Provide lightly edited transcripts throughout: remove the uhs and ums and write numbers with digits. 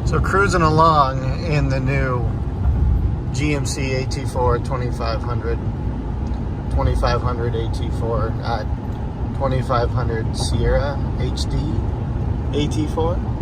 So cruising along in the new GMC At4 2500 At4 at 2500 Sierra HD At4.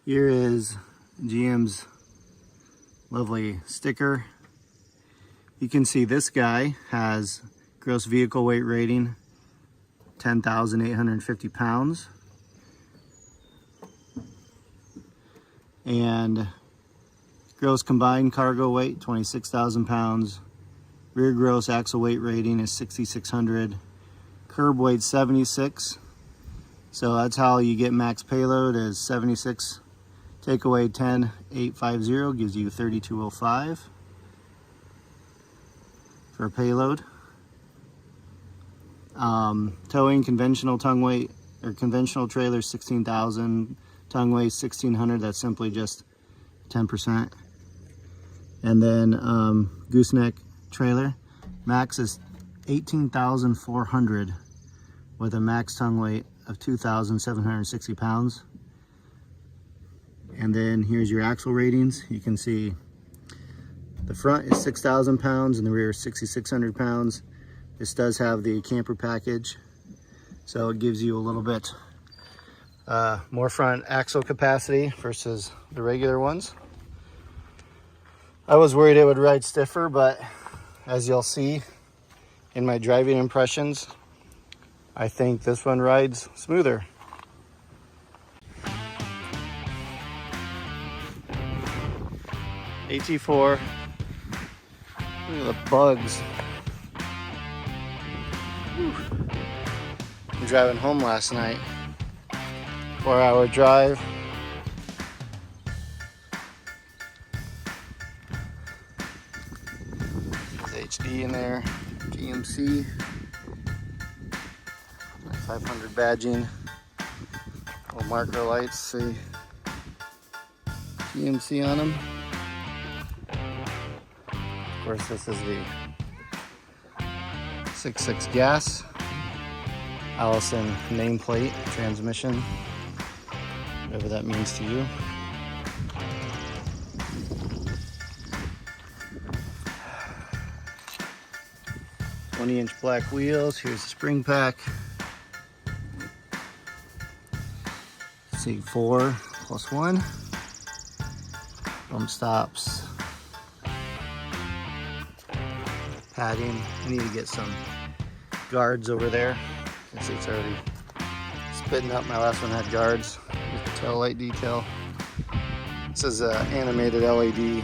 Here is GM's lovely sticker. You can see this guy has gross vehicle weight rating 10,850 pounds and gross combined cargo weight 26,000 pounds. Rear gross axle weight rating is 6,600. Curb weight 76. So that's how you get max payload is 76. Take away 10,850 gives you 3,205 for payload. Towing conventional tongue weight or conventional trailer 16,000, tongue weight 1,600. That's simply just 10%. And then gooseneck trailer max is 18,400 with a max tongue weight of 2,760 pounds. And then here's your axle ratings. You can see the front is 6,000 pounds and the rear is 6,600 pounds. This does have the camper package, so it gives you a little bit more front axle capacity versus the regular ones. I was worried it would ride stiffer, but as you'll see, in my driving impressions, I think this one rides smoother. AT4. Look at the bugs. Whew. I'm driving home last night. 4-hour drive. There's HD in there. Gmc. My 500 badging. Little marker lights. See Gmc on them. Of course, this is the 6.6 gas, Allison nameplate, transmission, whatever that means to you. "20-inch black wheels." Here's the spring pack. C4 +1. Bump stops. Padding. I need to get some guards over there. You can see it's already spitting up. My last one had guards. With the tail light detail. This is an animated LED.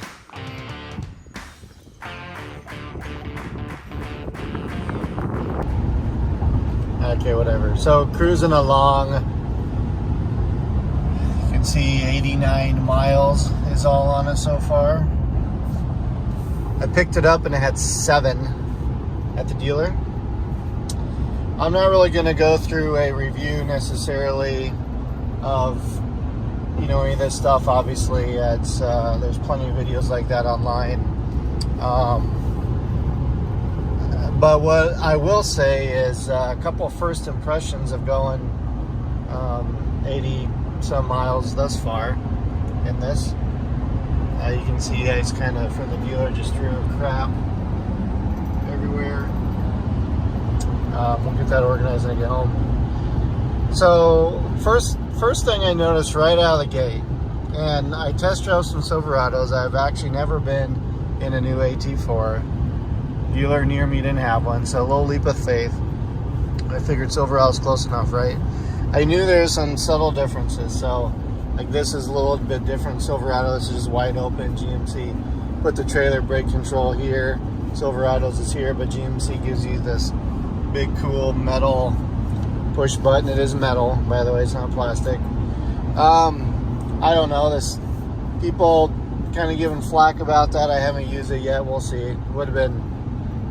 Okay, whatever. So cruising along. You can see 89 miles is all on it so far. I picked it up and it had 7 at the dealer. I'm not really going to go through a review necessarily of, you know, any of this stuff. Obviously, it's there's plenty of videos like that online. But what I will say is a couple first impressions of going 80 some miles thus far in this. You can see it's kind of from the dealer, just threw crap everywhere. We'll get that organized when I get home. So first thing I noticed right out of the gate, and I test drove some Silverados. I've actually never been in a new AT4. Dealer near me didn't have one, so a little leap of faith. I figured Silverado's close enough, right? I knew there's some subtle differences, so like this is a little bit different. Silverado, this is just wide open. GMC put the trailer brake control here. Silverado's is here, but GMC gives you this big cool metal push button. It is metal, by the way, it's not plastic. I don't know, this people kind of giving flack about that. I haven't used it yet, we'll see. It would have been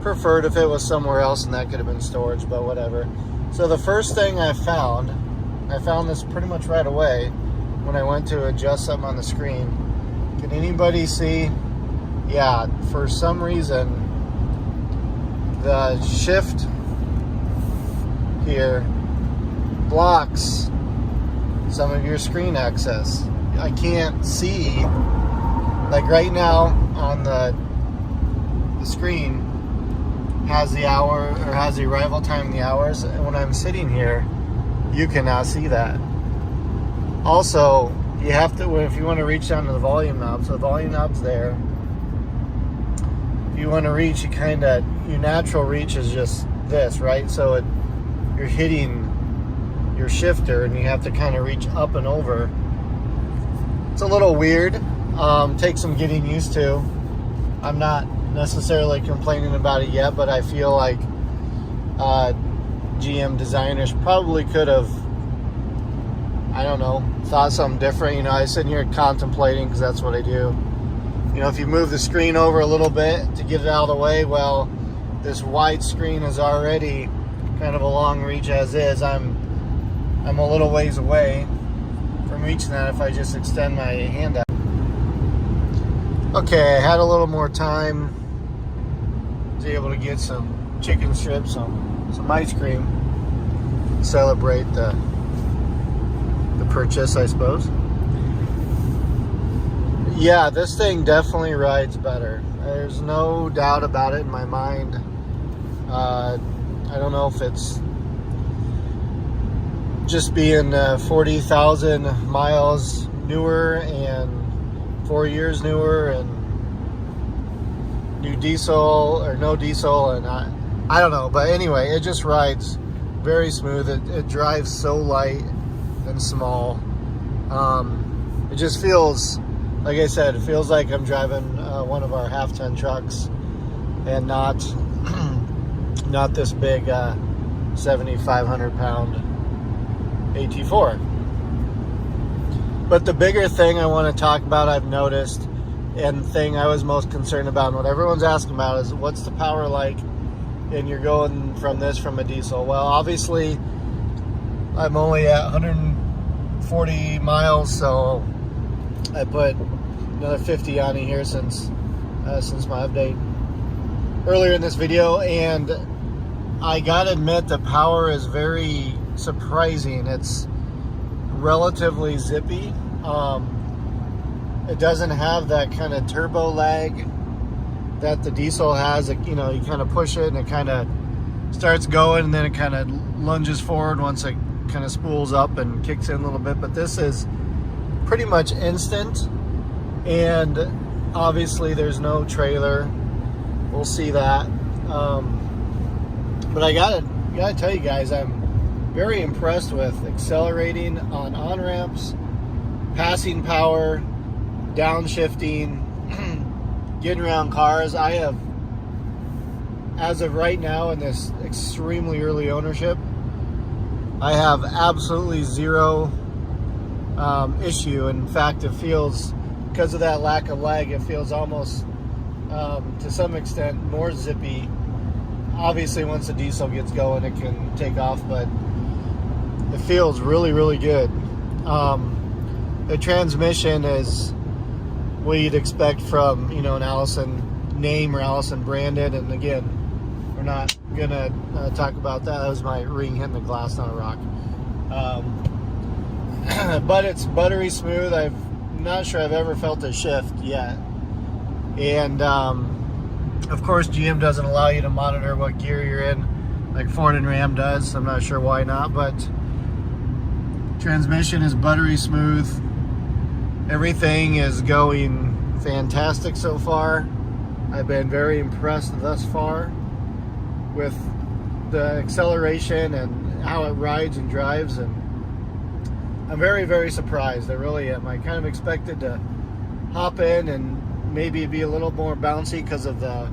preferred if it was somewhere else and that could have been storage, but whatever. So the first thing I found this pretty much right away when I went to adjust something on the screen. Can anybody see? Yeah, for some reason the shift here blocks some of your screen access. I can't see, like right now on the screen has the hour, or has the arrival time in the hours, and when I'm sitting here you cannot see that. Also, you have to, if you want to reach down to the volume knob, so the volume knob's there. If you want to reach, you kind of, your natural reach is just this, right? So you're hitting your shifter and you have to kind of reach up and over. It's a little weird. Takes some getting used to. I'm not necessarily complaining about it yet, but I feel like GM designers probably could have, I don't know, thought something different. You know, I was sitting here contemplating, because that's what I do. You know, if you move the screen over a little bit to get it out of the way, well, this wide screen is already kind of a long reach as is. I'm a little ways away from reaching that if I just extend my hand out. Okay, I had a little more time. Was able to get some chicken strips, some ice cream. Celebrate the purchase, I suppose. Yeah, this thing definitely rides better. There's no doubt about it in my mind. I don't know if it's just being 40,000 miles newer and 4 years newer and new diesel or no diesel, and I don't know, but anyway, it just rides very smooth. It drives so light and small. It just feels, like I said, it feels like I'm driving one of our half-ton trucks and not not this big 7,500 pound AT4. But the bigger thing I want to talk about, I've noticed, and the thing I was most concerned about and what everyone's asking about is what's the power like, and you're going from a diesel. Well, obviously I'm only at 140 miles, so I put another 50 on here since my update earlier in this video, and I gotta admit the power is very surprising. It's relatively zippy. It doesn't have that kind of turbo lag that the diesel has. You know, you kind of push it and it kind of starts going, and then it kind of lunges forward once it kind of spools up and kicks in a little bit. But this is pretty much instant, and obviously there's no trailer. We'll see that. But I gotta tell you guys, I'm very impressed with accelerating on on-ramps, passing power, downshifting, getting around cars. I have, as of right now in this extremely early ownership, I have absolutely zero issue. In fact, it feels, because of that lack of lag, it feels almost to some extent more zippy. Obviously once the diesel gets going it can take off, but it feels really, really good. The transmission is what you'd expect from, you know, an Allison name or Allison branded. And again, we're not gonna talk about that. That was my ring hitting the glass, not a rock. But it's buttery smooth. I'm not sure I've ever felt a shift yet. And of course GM doesn't allow you to monitor what gear you're in like Ford and Ram does. I'm not sure why not, but transmission is buttery smooth. Everything is going fantastic so far. I've been very impressed thus far with the acceleration and how it rides and drives, and I'm very, very surprised. I really am. I kind of expected to hop in and maybe be a little more bouncy because of the,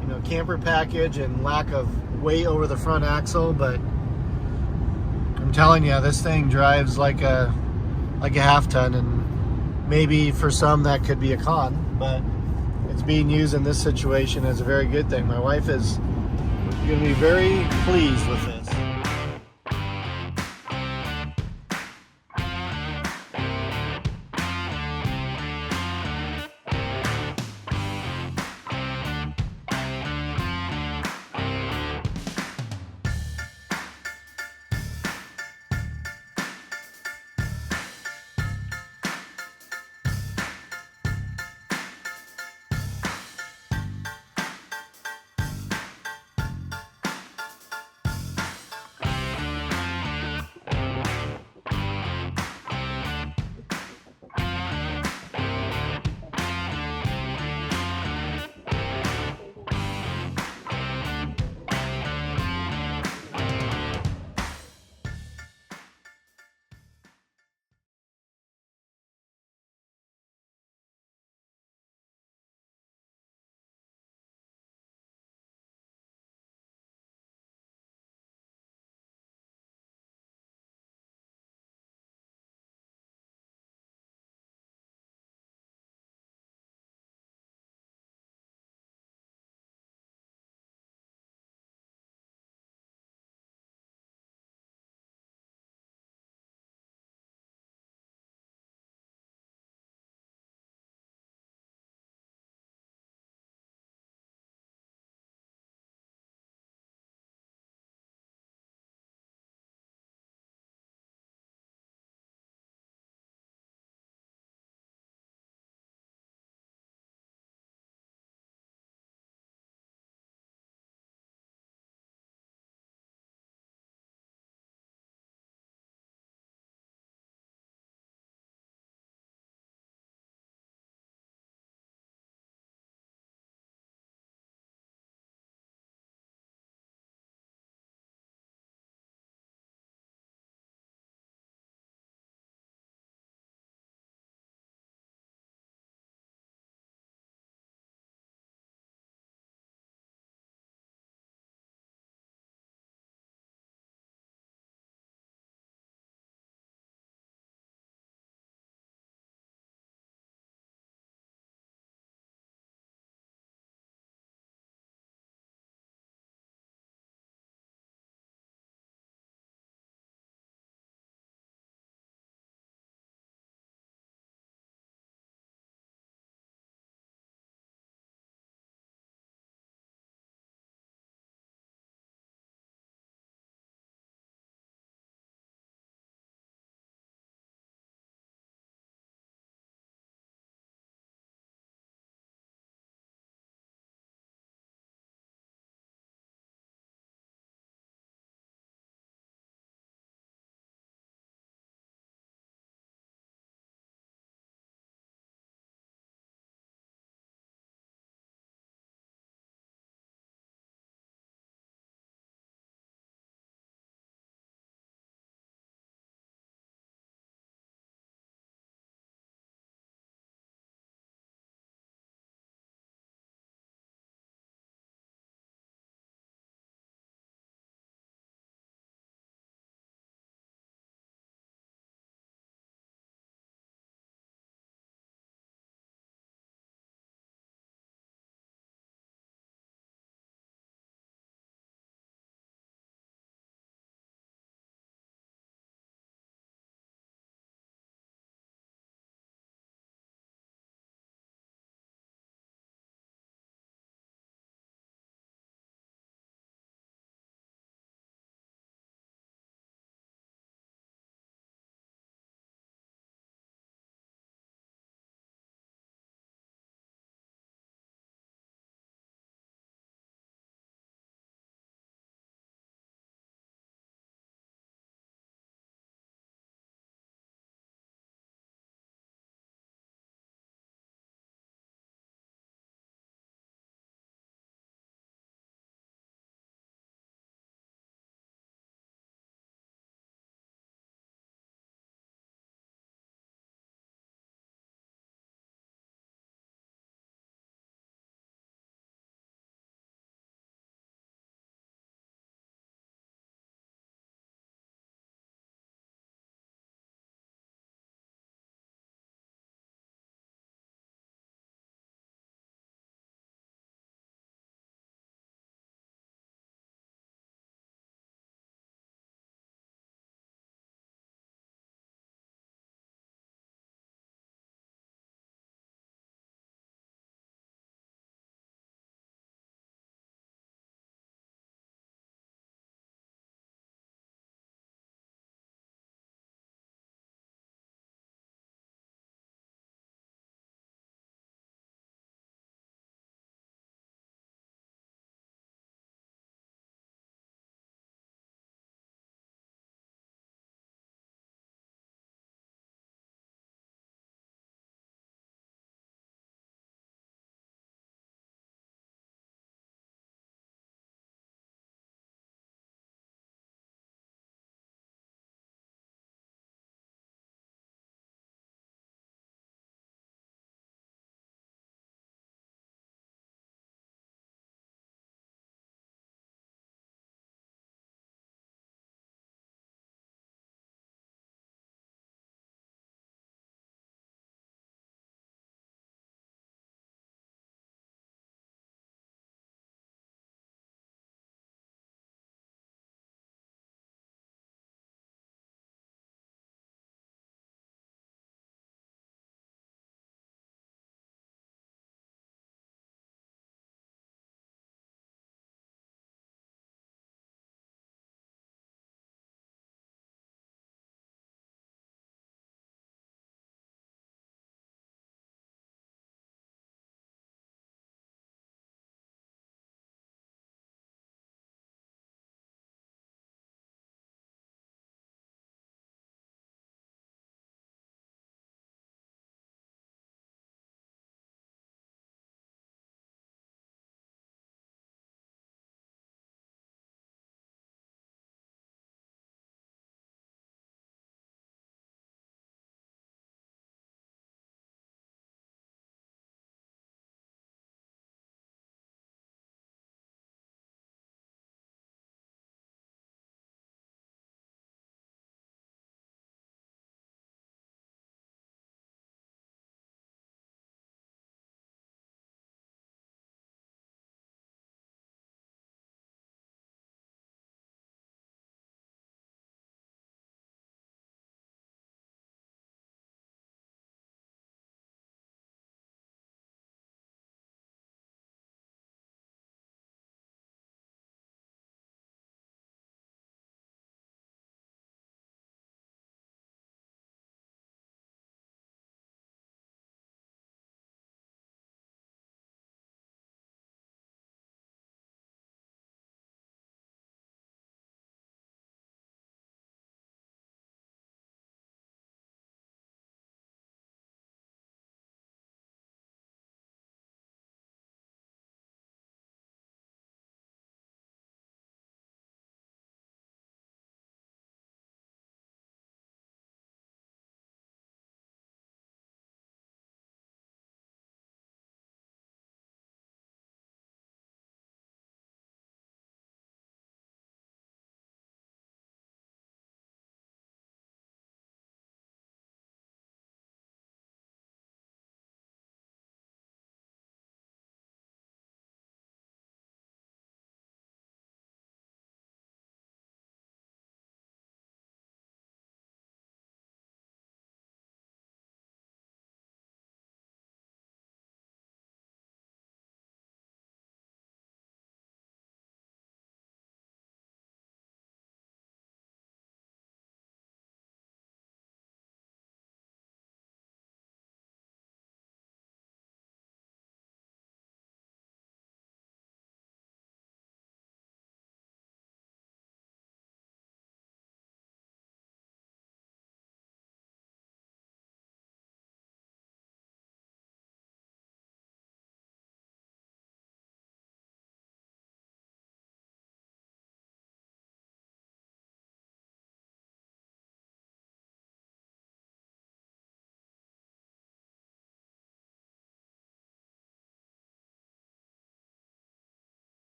you know, camper package and lack of weight over the front axle, but I'm telling you, this thing drives like a half ton, and maybe for some that could be a con, but it's being used in this situation as a very good thing. My wife is going to be very pleased with it.